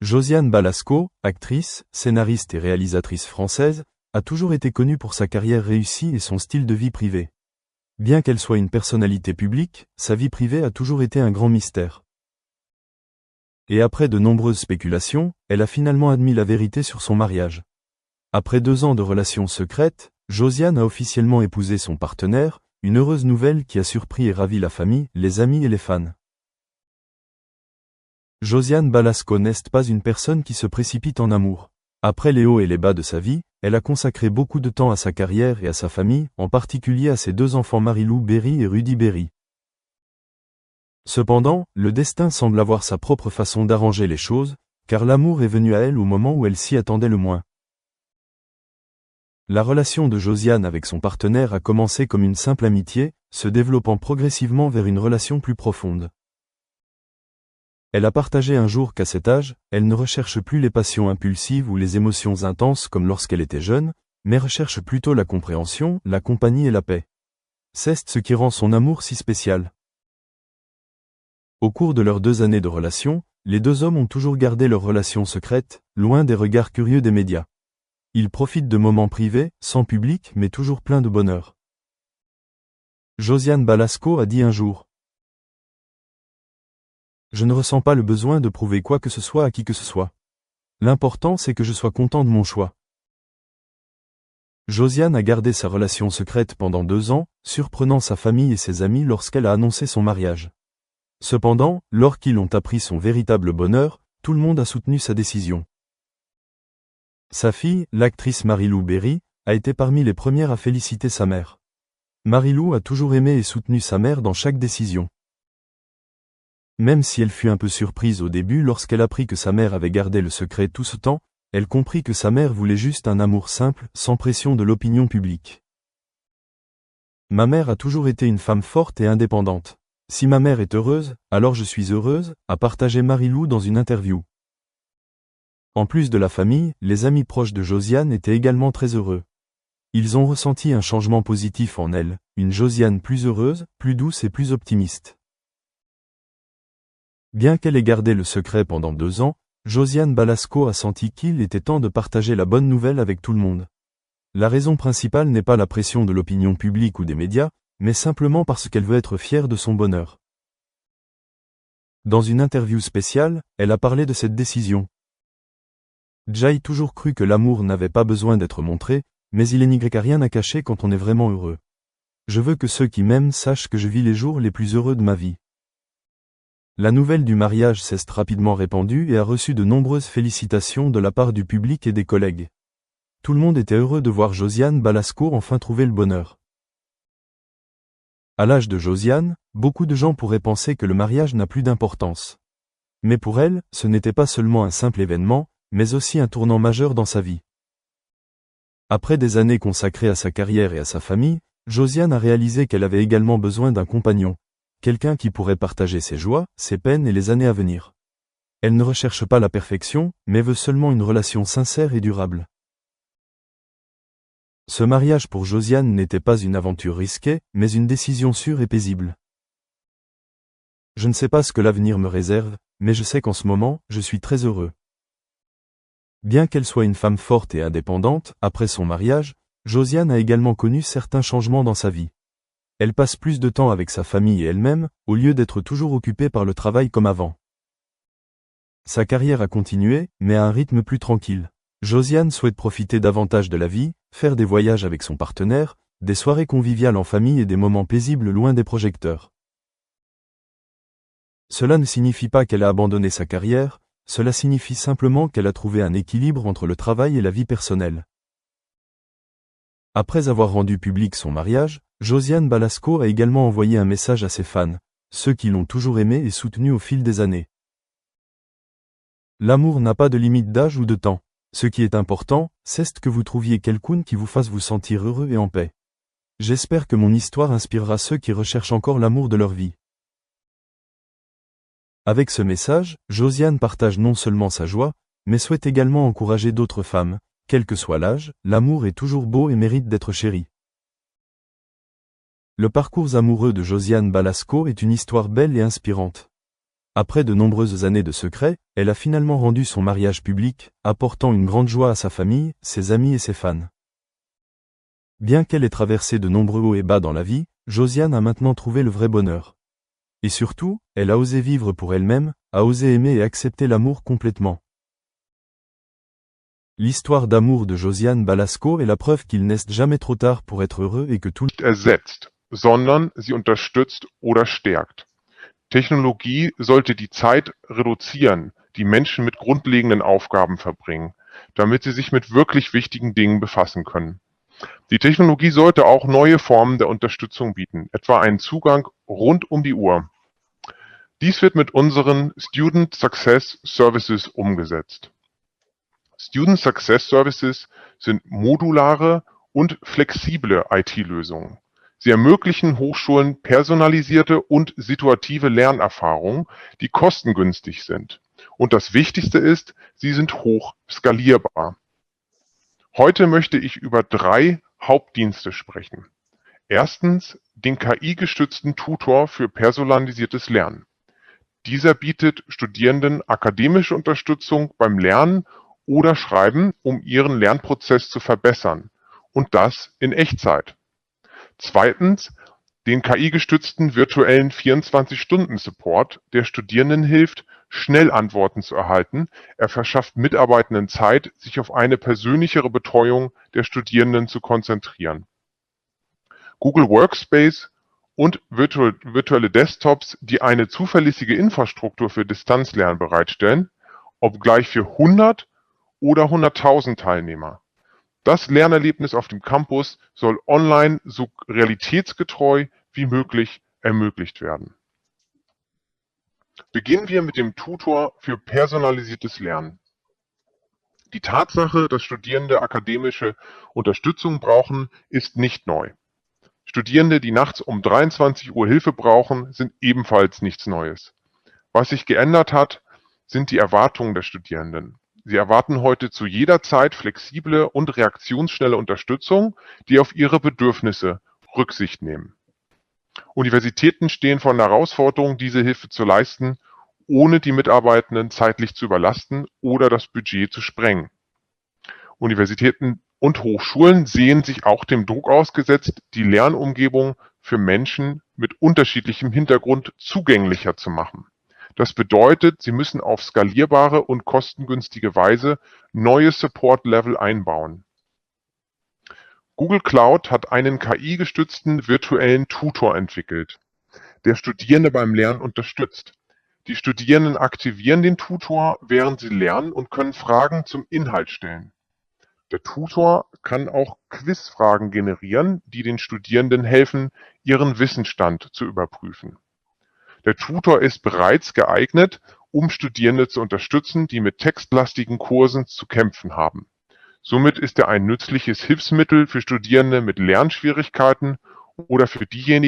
Josiane Balasco, actrice, scénariste et réalisatrice française, a toujours été connue pour sa carrière réussie et son style de vie privée. Bien qu'elle soit une personnalité publique, sa vie privée a toujours été un grand mystère. Et après de nombreuses spéculations, elle a finalement admis la vérité sur son mariage. Après 2 ans de relations secrètes, Josiane a officiellement épousé son partenaire, une heureuse nouvelle qui a surpris et ravi la famille, les amis et les fans. Josiane Balasco n'est pas une personne qui se précipite en amour. Après les hauts et les bas de sa vie, elle a consacré beaucoup de temps à sa carrière et à sa famille, en particulier à ses 2 enfants Marie-Lou Berry et Rudy Berry. Cependant, le destin semble avoir sa propre façon d'arranger les choses, car l'amour est venu à elle au moment où elle s'y attendait le moins. La relation de Josiane avec son partenaire a commencé comme une simple amitié, se développant progressivement vers une relation plus profonde. Elle a partagé un jour qu'à cet âge, elle ne recherche plus les passions impulsives ou les émotions intenses comme lorsqu'elle était jeune, mais recherche plutôt la compréhension, la compagnie et la paix. C'est ce qui rend son amour si spécial. Au cours de leurs 2 années de relation, les 2 hommes ont toujours gardé leur relation secrète, loin des regards curieux des médias. Ils profitent de moments privés, sans public mais toujours pleins de bonheur. Josiane Balasco a dit un jour: « Je ne ressens pas le besoin de prouver quoi que ce soit à qui que ce soit. L'important c'est que je sois content de mon choix. » Josiane a gardé sa relation secrète pendant 2 ans, surprenant sa famille et ses amis lorsqu'elle a annoncé son mariage. Cependant, lorsqu'ils ont appris son véritable bonheur, tout le monde a soutenu sa décision. Sa fille, l'actrice Marie-Lou Berry, a été parmi les premières à féliciter sa mère. Marie-Lou a toujours aimé et soutenu sa mère dans chaque décision. Même si elle fut un peu surprise au début lorsqu'elle apprit que sa mère avait gardé le secret tout ce temps, elle comprit que sa mère voulait juste un amour simple, sans pression de l'opinion publique. Ma mère a toujours été une femme forte et indépendante. Si ma mère est heureuse, alors je suis heureuse, a partagé Marie-Lou dans une interview. En plus de la famille, les amis proches de Josiane étaient également très heureux. Ils ont ressenti un changement positif en elle, une Josiane plus heureuse, plus douce et plus optimiste. Bien qu'elle ait gardé le secret pendant 2 ans, Josiane Balasco a senti qu'il était temps de partager la bonne nouvelle avec tout le monde. La raison principale n'est pas la pression de l'opinion publique ou des médias, mais simplement parce qu'elle veut être fière de son bonheur. Dans une interview spéciale, elle a parlé de cette décision. J'ai toujours cru que l'amour n'avait pas besoin d'être montré, mais il n'y a rien à cacher quand on est vraiment heureux. Je veux que ceux qui m'aiment sachent que je vis les jours les plus heureux de ma vie. La nouvelle du mariage s'est rapidement répandue et a reçu de nombreuses félicitations de la part du public et des collègues. Tout le monde était heureux de voir Josiane Balasco enfin trouver le bonheur. À l'âge de Josiane, beaucoup de gens pourraient penser que le mariage n'a plus d'importance. Mais pour elle, ce n'était pas seulement un simple événement, mais aussi un tournant majeur dans sa vie. Après des années consacrées à sa carrière et à sa famille, Josiane a réalisé qu'elle avait également besoin d'un compagnon. Quelqu'un qui pourrait partager ses joies, ses peines et les années à venir. Elle ne recherche pas la perfection, mais veut seulement une relation sincère et durable. Ce mariage pour Josiane n'était pas une aventure risquée, mais une décision sûre et paisible. Je ne sais pas ce que l'avenir me réserve, mais je sais qu'en ce moment, je suis très heureux. Bien qu'elle soit une femme forte et indépendante, après son mariage, Josiane a également connu certains changements dans sa vie. Elle passe plus de temps avec sa famille et elle-même, au lieu d'être toujours occupée par le travail comme avant. Sa carrière a continué, mais à un rythme plus tranquille. Josiane souhaite profiter davantage de la vie, faire des voyages avec son partenaire, des soirées conviviales en famille et des moments paisibles loin des projecteurs. Cela ne signifie pas qu'elle a abandonné sa carrière, cela signifie simplement qu'elle a trouvé un équilibre entre le travail et la vie personnelle. Après avoir rendu public son mariage, Josiane Balasco a également envoyé un message à ses fans, ceux qui l'ont toujours aimé et soutenu au fil des années. L'amour n'a pas de limite d'âge ou de temps. Ce qui est important, c'est que vous trouviez quelqu'un qui vous fasse vous sentir heureux et en paix. J'espère que mon histoire inspirera ceux qui recherchent encore l'amour de leur vie. Avec ce message, Josiane partage non seulement sa joie, mais souhaite également encourager d'autres femmes. Quel que soit l'âge, l'amour est toujours beau et mérite d'être chéri. Le parcours amoureux de Josiane Balasco est une histoire belle et inspirante. Après de nombreuses années de secret, elle a finalement rendu son mariage public, apportant une grande joie à sa famille, ses amis et ses fans. Bien qu'elle ait traversé de nombreux hauts et bas dans la vie, Josiane a maintenant trouvé le vrai bonheur. Et surtout, elle a osé vivre pour elle-même, a osé aimer et accepter l'amour complètement. L'histoire d'amour de Josiane Balasco est la preuve qu'il n'est jamais trop tard pour être heureux et que tout ersetzt, sondern sie unterstützt oder stärkt. Technologie sollte die Zeit reduzieren, die Menschen mit grundlegenden Aufgaben verbringen, damit sie sich mit wirklich wichtigen Dingen befassen können. Die Technologie sollte auch neue Formen der Unterstützung bieten, etwa einen Zugang rund um die Uhr. Dies wird mit unseren Student Success Services umgesetzt. Student Success Services sind modulare und flexible IT-Lösungen. Sie ermöglichen Hochschulen personalisierte und situative Lernerfahrungen, die kostengünstig sind. Und das Wichtigste ist, sie sind hoch skalierbar. Heute möchte ich über 3 Hauptdienste sprechen. Erstens den KI-gestützten Tutor für personalisiertes Lernen. Dieser bietet Studierenden akademische Unterstützung beim Lernen oder Schreiben, um ihren Lernprozess zu verbessern. Und das in Echtzeit. Zweitens den KI-gestützten virtuellen 24-Stunden-Support, der Studierenden hilft, schnell Antworten zu erhalten. Er verschafft Mitarbeitenden Zeit, sich auf eine persönlichere Betreuung der Studierenden zu konzentrieren. Google Workspace und virtuelle Desktops, die eine zuverlässige Infrastruktur für Distanzlernen bereitstellen, obgleich für 100 oder 100.000 Teilnehmer. Das Lernerlebnis auf dem Campus soll online so realitätsgetreu wie möglich ermöglicht werden. Beginnen wir mit dem Tutor für personalisiertes Lernen. Die Tatsache, dass Studierende akademische Unterstützung brauchen, ist nicht neu. Studierende, die nachts um 23 Uhr Hilfe brauchen, sind ebenfalls nichts Neues. Was sich geändert hat, sind die Erwartungen der Studierenden. Sie erwarten heute zu jeder Zeit flexible und reaktionsschnelle Unterstützung, die auf ihre Bedürfnisse Rücksicht nehmen. Universitäten stehen vor der Herausforderung, diese Hilfe zu leisten, ohne die Mitarbeitenden zeitlich zu überlasten oder das Budget zu sprengen. Universitäten und Hochschulen sehen sich auch dem Druck ausgesetzt, die Lernumgebung für Menschen mit unterschiedlichem Hintergrund zugänglicher zu machen. Das bedeutet, sie müssen auf skalierbare und kostengünstige Weise neue Support-Level einbauen. Google Cloud hat einen KI-gestützten virtuellen Tutor entwickelt, der Studierende beim Lernen unterstützt. Die Studierenden aktivieren den Tutor, während sie lernen und können Fragen zum Inhalt stellen. Der Tutor kann auch Quizfragen generieren, die den Studierenden helfen, ihren Wissensstand zu überprüfen. Der Tutor ist bereits geeignet, um Studierende zu unterstützen, die mit textlastigen Kursen zu kämpfen haben. Somit ist er ein nützliches Hilfsmittel für Studierende mit Lernschwierigkeiten oder für diejenigen,